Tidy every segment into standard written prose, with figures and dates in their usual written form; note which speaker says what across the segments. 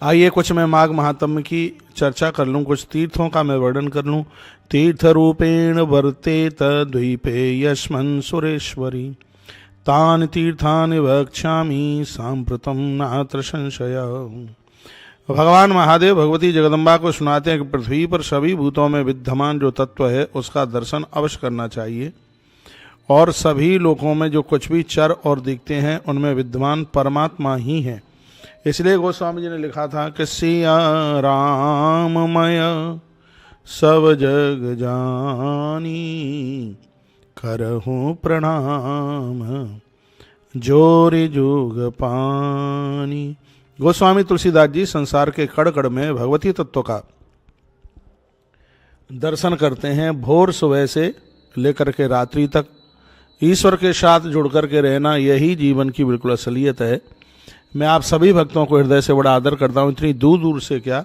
Speaker 1: आइए कुछ मैं माघ महात्म्य की चर्चा कर लूँ, कुछ तीर्थों का मैं वर्णन कर लूँ। तीर्थ रूपेण वर्तेत द्वीपे यस्मन् सुरेश्वरी, तान तीर्थानि वक्ष्यामि सांप्रतम नात्र संशय। भगवान महादेव भगवती जगदम्बा को सुनाते हैं कि पृथ्वी पर सभी भूतों में विद्यमान जो तत्व है उसका दर्शन अवश्य करना चाहिए, और सभी लोकों में जो कुछ भी चर और दिखते हैं उनमें विद्यमान परमात्मा ही है। इसलिए गोस्वामी जी ने लिखा था कि सिया राममय सब जग जानी, करहूँ प्रणाम जोरि जोग पानी। गोस्वामी तुलसीदास जी संसार के कड़ कड़ में भगवती तत्व का दर्शन करते हैं। भोर सुबह से लेकर के रात्रि तक ईश्वर के साथ जुड़ कर के रहना, यही जीवन की बिल्कुल असलियत है। मैं आप सभी भक्तों को हृदय से बड़ा आदर करता हूँ। इतनी दूर दूर से क्या,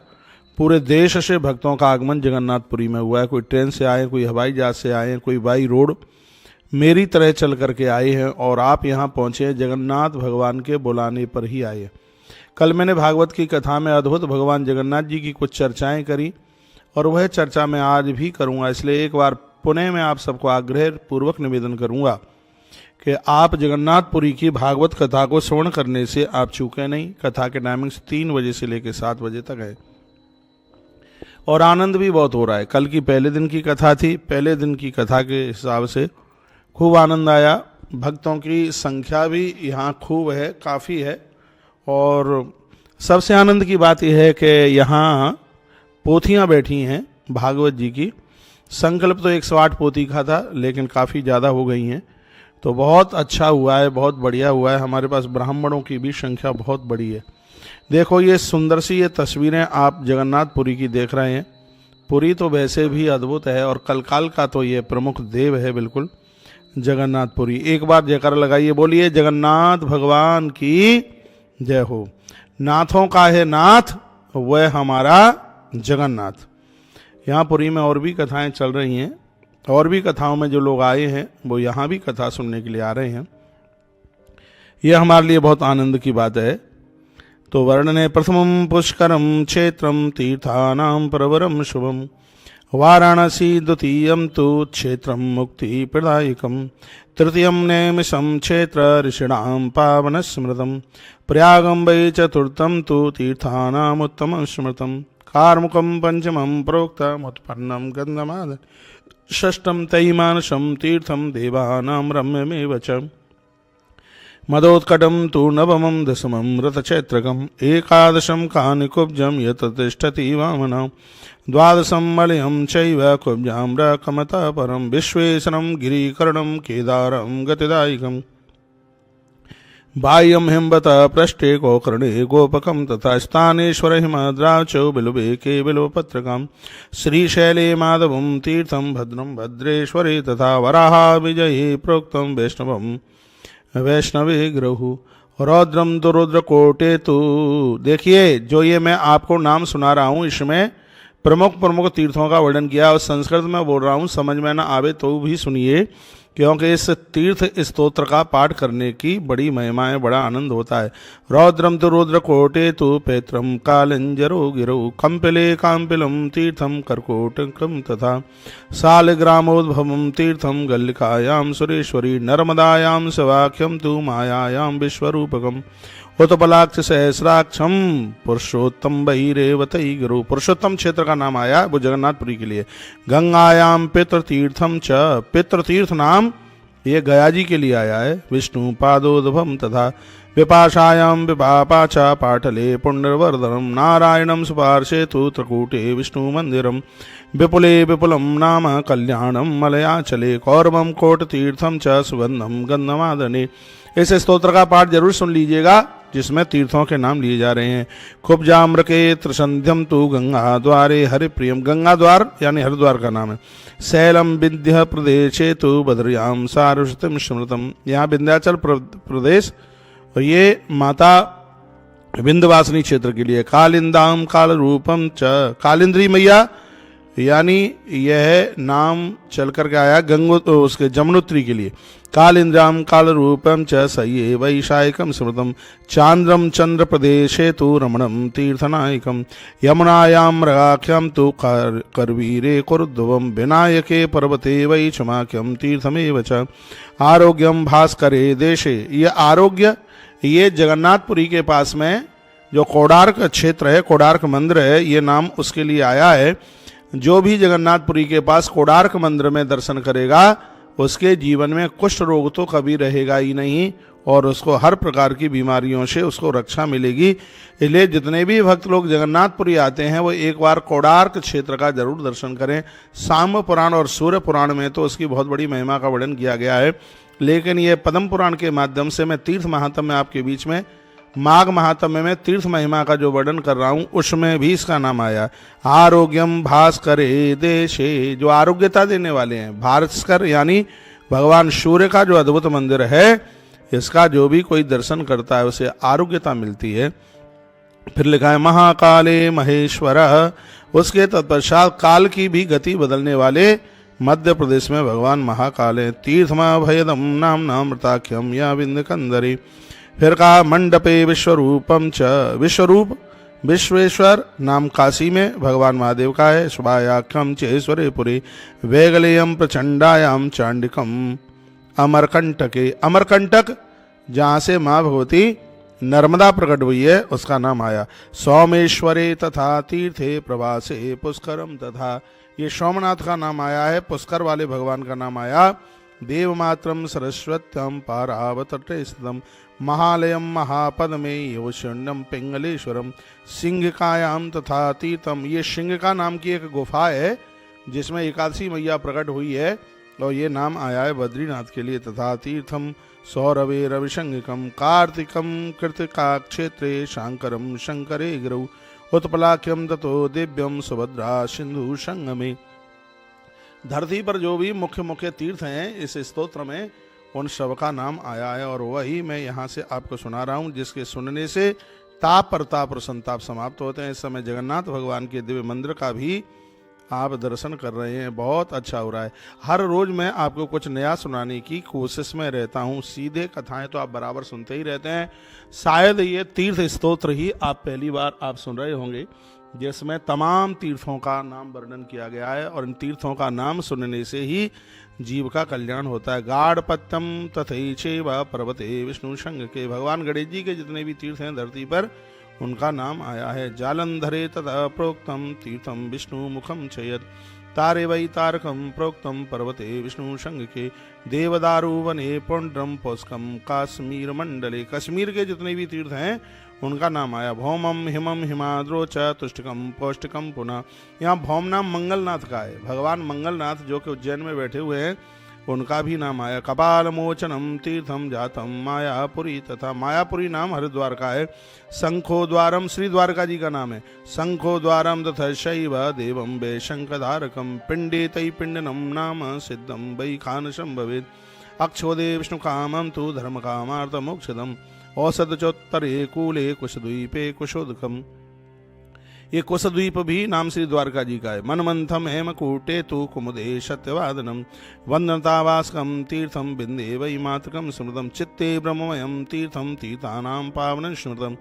Speaker 1: पूरे देश से भक्तों का आगमन जगन्नाथपुरी में हुआ है। कोई ट्रेन से आए, कोई हवाई जहाज से आए, कोई बाई रोड मेरी तरह चल करके आए हैं, और आप यहाँ पहुँचे जगन्नाथ भगवान के बुलाने पर ही आए। कल मैंने भागवत की कथा में अद्भुत भगवान जगन्नाथ जी की कुछ चर्चाएं करी, और वह चर्चा मैं आज भी करूँगा। इसलिए एक बार पुनः मैं आप सबको आग्रह पूर्वक निवेदन करूँगा कि आप जगन्नाथपुरी की भागवत कथा को श्रवण करने से आप चूकें नहीं। कथा के टाइमिंग्स 3 बजे से लेकर 7 बजे तक है, और आनंद भी बहुत हो रहा है। कल की पहले दिन की कथा थी, पहले दिन की कथा के हिसाब से खूब आनंद आया। भक्तों की संख्या भी यहाँ खूब है, काफ़ी है, और सबसे आनंद की बात यह है कि यहाँ पोथियाँ बैठी हैं भागवत जी की। संकल्प तो 108 पोथी का था, लेकिन काफ़ी ज़्यादा हो गई हैं, तो बहुत अच्छा हुआ है, बहुत बढ़िया हुआ है। हमारे पास ब्राह्मणों की भी संख्या बहुत बड़ी है। देखो ये सुंदर सी ये तस्वीरें आप जगन्नाथपुरी की देख रहे हैं। पुरी तो वैसे भी अद्भुत है, और कलकाल का तो ये प्रमुख देव है बिल्कुल जगन्नाथपुरी। एक बार जयकार लगाइए, बोलिए जगन्नाथ भगवान की जय हो। नाथों का है नाथ, वह हमारा जगन्नाथ। यहाँ पुरी में और भी कथाएं चल रही हैं, और भी कथाओं में जो लोग आए हैं वो यहाँ भी कथा सुनने के लिए आ रहे हैं। यह हमारे लिए बहुत आनंद की बात है। तो वर्णने प्रथमं पुष्करम क्षेत्रम तीर्थानां प्रवरम शुभम, वाराणसी द्वितीयं तु क्षेत्रं मुक्ति प्रदायकं, तृतीयं नैमिषं क्षेत्र ऋषीणां पावन स्मृतं, प्रयागं वै चतुर्थं तु तीर्थानामुत्तमं स्मृतं, कार्मुकं पंचमं प्रोक्तम् उत्पन्नं गन्धमादन, षष्ठं तैमानसं तीर्थं देवानां रम्यमेव च, मदोत्कटं तु नवमं दशमं रथचैत्रकम्, एकादशं कानिकुब्जं यत् तिष्ठति वामनां, द्वादशं मलयं चैव कुब्जां रकमतः परं, विश्वेश्वरं गिरिकर्णं केदारं गतिदायकम्, बाह्यं हिंबत पृष्ठे गोकर्णे गोपकं, तथा स्थानेश्वर हिमद्राचौ बिलुबे के बिल्वपत्रकं, श्रीशैले माधवं तीर्थं भद्रं भद्रेश्वरे, तथा वराहा विजये प्रोक्तं वैष्णवं वैष्णवे ग्रहु, रौद्रम दुरुद्र कोटे तु। देखिए जो ये मैं आपको नाम सुना रहा हूँ, इसमें प्रमुख प्रमुख तीर्थों का वर्णन किया, और संस्कृत में बोल रहा हूँ, समझ में ना आवे तो भी सुनिए, क्योंकि इस तीर्थ स्तोत्र का पाठ करने की बड़ी महिमा है, बड़ा आनंद होता है। रौद्रम तु रुद्र कोटे तु पैत्रम कालिंजरो गिरो, कंपिले कांपिलम तीर्थम कर्कोटकम, तथा सालग्रामोद्भवम तीर्थम गल्लिकायां सुरेश्वरी, नर्मदायां सवाख्यम तु मायायां विश्वरूपकम, उत्पलाक्ष सहस्राक्षम पुरुषोत्तम बहिरेवतई गुरु। पुरुषोत्तम क्षेत्र का नाम आया वो जगन्नाथपुरी के लिए। गंगायाम पितृतीर्थम च, पितृतीर्थ नाम ये गया जी के लिए आया है। विष्णु पादोद्भवम, तथा विपाशायाम विपापाचा पाटले पुण्यवर्धनम, नारायणम सुपार्शे तु त्रकूटे विष्णु मंदिरम, विपुले विपुलम नाम कल्याणम मलयाचले, कौरवम कोट तीर्थम च सुगंधम गंधमादने। इस स्तोत्र का पाठ जरूर सुन लीजिएगा, जिसमें तीर्थों के नाम लिए जा रहे हैं। कुब्जाम्र के त्रिसंध्यम तु गंगा द्वारे हरिप्रियम, गंगा द्वार यानी हरिद्वार का नाम है। शैलम विंध्य प्रदेशे तु बद्रयाम सारस्वतीम स्मृतम, यहाँ विंध्याचल प्रदेश और ये माता विंध्यवासिनी क्षेत्र के लिए। कालिंदाम काल रूपम च, कालिंद्री मैया यानी यह नाम चल करके आया उसके जमुनोत्री के लिए। कालिंद्राम काल रूपम च सये वैशाखम स्मृतम चांद्रम चंद्र प्रदेशे तु रमणम तीर्थनायकम यमुनायां मृगाख्यम तु करवीरे कुरुद्वम विनायके पर्वते वै क्षमाख्यम तीर्थमेव च आरोग्यम भास्करे देशे। ये आरोग्य ये जगन्नाथपुरी के पास में जो कोणार्क क्षेत्र है, कोणार्क मंदिर है, ये नाम उसके लिए आया है। जो भी जगन्नाथपुरी के पास कोणार्क मंदिर में दर्शन करेगा उसके जीवन में कुष्ठ रोग तो कभी रहेगा ही नहीं और उसको हर प्रकार की बीमारियों से उसको रक्षा मिलेगी। इसलिए जितने भी भक्त लोग जगन्नाथपुरी आते हैं वो एक बार कोणार्क क्षेत्र का जरूर दर्शन करें। साम्ब पुराण और सूर्य पुराण में तो उसकी बहुत बड़ी महिमा का वर्णन किया गया है, लेकिन ये पद्म पुराण के माध्यम से मैं तीर्थ महात्म्य आपके बीच में माघ महात्म्य में तीर्थ महिमा का जो वर्णन कर रहा हूं उसमें भी इसका नाम आया। आरोग्यम भास्करे देशे, जो आरोग्यता देने वाले हैं। भास्कर यानी भगवान सूर्य का जो अद्भुत मंदिर है, इसका जो भी कोई दर्शन करता है उसे आरोग्यता मिलती है। फिर लिखा है महाकाले महेश्वर, उसके तत्पश्चात काल की भी गति बदलने वाले मध्य प्रदेश में भगवान महाकाल है। तीर्थमा भयदम नाम नामृताख्यम या बिंद कंदरी। फिर कहा मंडपे विश्वरूपम च, विश्वरूप विश्वेश्वर नाम काशी में भगवान महादेव का है। शुभायाख्यम चेश्वरे पुरी वेगलेयम प्रचंडायाम चांडिकम अमरकंटके, अमरकंटक जहाँ से माँ भगवती नर्मदा प्रकट हुई है उसका नाम आया। सोमेश्वरे तथा तीर्थे प्रवासे पुष्करम तथा, ये सोमनाथ का नाम आया है, पुष्कर वाले भगवान का नाम आया। देवमात्रम सरस्वत्यम पारावतटे स्थितम महालयम महापद्मे योशण्यम पिंगलेश्वरम सिंहकायाम तथा तीर्थम। ये सिंहका नाम की एक गुफा है जिसमें एकादशी मैया प्रकट हुई है और ये नाम आया है बद्रीनाथ के लिए। तथा तीर्थम सौरवे रविशंगिकम कार्तिकम कृतिका क्षेत्रे शांकरम शंकरे गिरौ उत्पलाख्यम ततो दिव्यम सुभद्रा सिंधु संगमे। धरती पर जो भी मुख्य मुख्य तीर्थ हैं इस स्तोत्र में उन सब का नाम आया है और वही मैं यहाँ से आपको सुना रहा हूँ, जिसके सुनने से ताप प्रताप और संताप समाप्त होते हैं। इस समय जगन्नाथ भगवान के दिव्य मंदिर का भी आप दर्शन कर रहे हैं, बहुत अच्छा हो रहा है। हर रोज मैं आपको कुछ नया सुनाने की कोशिश में रहता हूँ। सीधे कथाएं तो आप बराबर सुनते ही रहते हैं। शायद ये तीर्थ स्तोत्र ही आप पहली बार आप सुन रहे होंगे जिसमें तमाम तीर्थों का नाम वर्णन किया गया है और इन तीर्थों का नाम सुनने से ही जीव का कल्याण होता है। गाढ़पत्यम तथैचैव पर्वते विष्णु शंग के, भगवान गणेश जी के जितने भी तीर्थ हैं धरती पर उनका नाम आया है। जालंधरे तथा प्रोक्तम तीर्थम विष्णु मुखम चयत तारे वै तारकम प्रोक्तम पर्वते विष्णु शंग के देवदारु वने पौंड्रम पौस्कम काश्मीर मंडले, कश्मीर के जितने भी तीर्थ हैं उनका नाम आया। भौमम हिमम हिमाद्रो च तुष्टिकम पौष्टिकम पुनः, यहाँ भौम नाम मंगलनाथ का है। भगवान मंगलनाथ जो कि उज्जैन में बैठे हुए हैं उनका भी नाम आया। कपाल मोचनम तीर्थम जातम मायापुरी, तथा मायापुरी नाम हरिद्वार का है। शंखो द्वारम, श्री द्वारका जी का नाम है। शंखो द्वारम तथा शैव देवम वे शंखधारकम पिंडे तई पिंडनम नाम सिद्धम वै खानशम भवेद अक्षोदे विष्णु कामम तु धर्म कामार्थ मोक्षदम औसद चोत्तरे कूले कुशद्वीपे कुशोदकम। ये कुशद्वीप भी नाम श्री द्वारका जी का है। मनमंथम हेमकूटे तु कुमुदे सत्यवादनम वंदनतावास्कम तीर्थम बिंदे वै मातृकम स्मृतम चित्ते ब्रह्ममयम तीर्थम तीर्थानां पावनं स्मृतम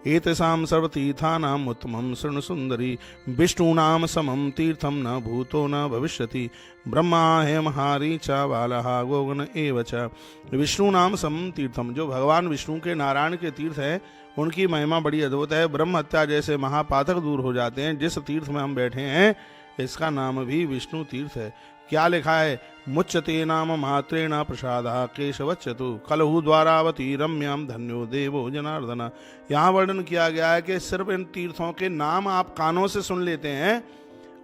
Speaker 1: एतेषां सर्वतीर्थानां उत्तमं शृणु सुंदरी विष्णूनां समं तीर्थम न भूतो न भविष्यति ब्रह्मा हेमहारी च बालः गोगन एव च। विष्णु नाम समं तीर्थम, जो भगवान विष्णु के नारायण के तीर्थ हैं उनकी महिमा बड़ी अद्भुत है। ब्रह्म हत्या जैसे महापातक दूर हो जाते हैं। जिस तीर्थ में हम बैठे हैं इसका नाम भी विष्णु तीर्थ है। क्या लिखा है? मुच्यते नाम मात्रेण प्रसादा केशवच्यतु कलहु द्वारावती रम्याम धन्यो देवो जनार्दन। यहाँ वर्णन किया गया है कि सिर्फ इन तीर्थों के नाम आप कानों से सुन लेते हैं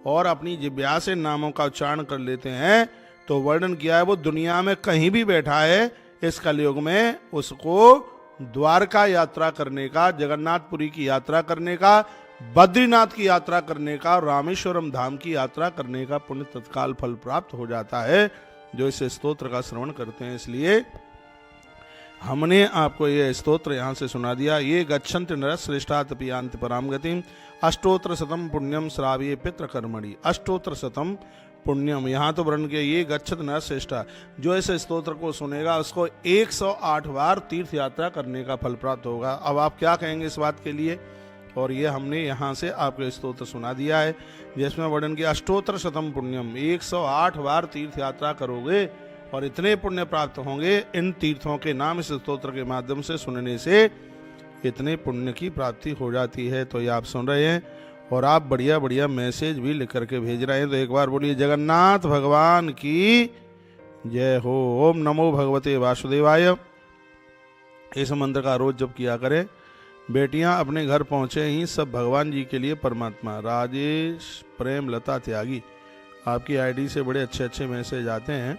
Speaker 1: और अपनी जिह्वा से नामों का उच्चारण कर लेते हैं तो वर्णन किया है वो दुनिया में कहीं भी बैठा है इस कलयुग में उसको द्वारका यात्रा करने का, जगन्नाथपुरी की यात्रा करने का, बद्रीनाथ की यात्रा करने का, रामेश्वरम धाम की यात्रा करने का पुण्य तत्काल फल प्राप्त हो जाता है जो इस स्तोत्र का श्रवण करते हैं। इसलिए हमने आपको ये स्तोत्र यहाँ से सुना दिया। ये गच्छन्ति नरः श्रेष्ठात् पियान्ति पराम गतिम अष्टोत्र शतम पुण्यम श्राव्ये पितृ कर्मणि। अष्टोत्र शतम पुण्यम, यहाँ तो वर्ण के ये गच्छत नरः श्रेष्ठा, जो इस स्तोत्र को सुनेगा उसको 108 बार तीर्थ यात्रा करने का फल प्राप्त होगा। अब आप क्या कहेंगे इस बात के लिए? और ये हमने यहाँ से आपको स्तोत्र सुना दिया है जिसमें वर्णन किया अष्टोत्र शतम पुण्यम, 108 बार तीर्थ यात्रा करोगे और इतने पुण्य प्राप्त होंगे। इन तीर्थों के नाम इस स्तोत्र के माध्यम से सुनने से इतने पुण्य की प्राप्ति हो जाती है। तो ये आप सुन रहे हैं और आप बढ़िया बढ़िया मैसेज भी लिख करके भेज रहे हैं। तो एक बार बोलिए जगन्नाथ भगवान की जय हो। ओम नमो भगवते वासुदेवाय। इस मंत्र का रोज जप किया करें। बेटियां अपने घर पहुंचे ही सब भगवान जी के लिए परमात्मा। राजेश प्रेम लता त्यागी, आपकी आईडी से बड़े अच्छे अच्छे मैसेज आते हैं।